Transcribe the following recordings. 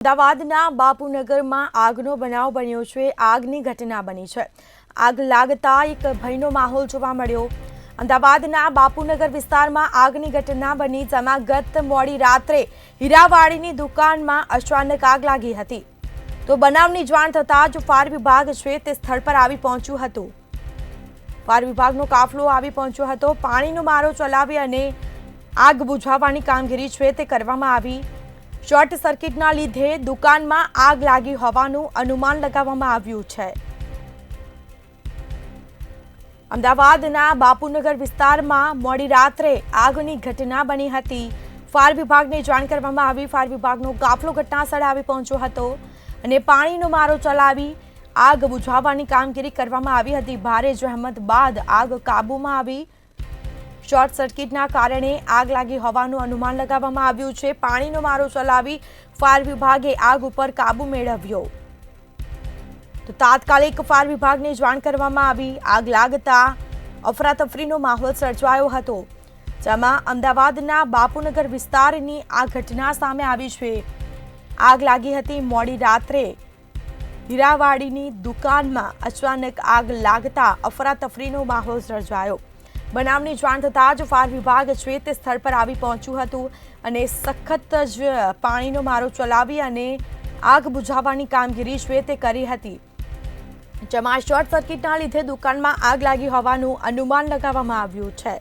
અમદાવાદના બાપુનગરમાં આગનો બનાવ બન્યો છે। આગની ઘટના બની છે। આગ લાગતા એક ભયનો માહોલ જોવા મળ્યો। અમદાવાદના બાપુનગર વિસ્તારમાં આગની ઘટના બની, જેમાં ગત મોડી રાત્રે હીરાવાડીની દુકાનમાં અચાનક આગ લાગી હતી। તો બનાવની જાણ થતાં જ ફાયર વિભાગ છે તે સ્થળ પર આવી પહોંચ્યું હતું। ફાયર વિભાગનો કાફલો આવી પહોંચ્યો હતો। પાણીનો મારો ચલાવી અને આગ બુઝાવવાની કામગીરી છે તે કરવામાં આવી। શોર્ટ સર્કિટના લીધે દુકાનમાં આગ લાગી હોવાનું અનુમાન લગાવવામાં આવ્યું છે। અમદાવાદના બાપુનગર વિસ્તારમાં મોડી રાત્રે આગની ઘટના બની હતી। ફાયર વિભાગને જાણ કરવામાં આવી। ફાયર વિભાગનો કાફલો ઘટનાસ્થળે આવી પહોંચ્યો હતો અને પાણીનો મારો ચલાવી આગ બુઝાવવાની કામગીરી કરવામાં આવી હતી। ભારે જહેમત બાદ આગ કાબૂમાં આવી। શોર્ટ સર્કિટના કારણે આગ લાગી હોવાનું અનુમાન લગાવવામાં આવ્યું છે। પાણીનો મારો ચલાવી ફાયર વિભાગે આગ ઉપર કાબુ મેળવ્યો। તો તાત્કાલિક ફાયર વિભાગને જાણ કરવામાં આવી। આગ લાગતા અફરાતફરીનો માહોલ સર્જાયો હતો, જેમાં અમદાવાદના બાપુનગર વિસ્તારની આ ઘટના સામે આવી છે। આગ લાગી હતી મોડી રાત્રે હીરાવાડીની દુકાનમાં અચાનક આગ લાગતા અફરાતફરીનો માહોલ સર્જાયો। બનાવની જાણ થતાં જ ફાયર વિભાગ છે તે સ્થળ પર આવી પહોંચ્યું હતું અને સખત જ પાણીનો મારો ચલાવી અને આગ બુઝાવવાની કામગીરી છે તે કરી હતી, જેમાં શોર્ટ સર્કિટના લીધે દુકાનમાં આગ લાગી હોવાનું અનુમાન લગાવવામાં આવ્યું છે।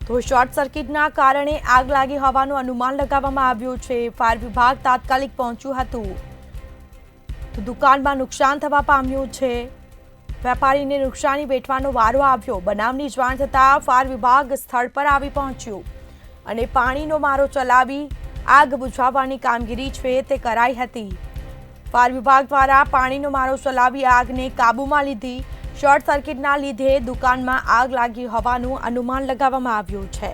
તો શોર્ટ સર્કિટના કારણે આગ લાગી હોવાનું અનુમાન લગાવવામાં આવ્યું છે। ફાયર વિભાગ તાત્કાલિક પહોંચ્યું હતું તો દુકાનમાં નુકસાન થવા પામ્યું છે। વેપારીને નુકસાની વેઠવાનો વારો આવ્યો। બનાવની જાણ થતાં ફાયર વિભાગ સ્થળ પર આવી પહોંચ્યું અને પાણીનો મારો ચલાવી આગ બુઝાવવાની કામગીરી છે તે કરાઈ હતી। ફાયર વિભાગ દ્વારા પાણીનો મારો ચલાવી આગને કાબૂમાં લીધી। શોર્ટ સર્કિટના લીધે દુકાનમાં આગ લાગી હોવાનું અનુમાન લગાવવામાં આવ્યું છે।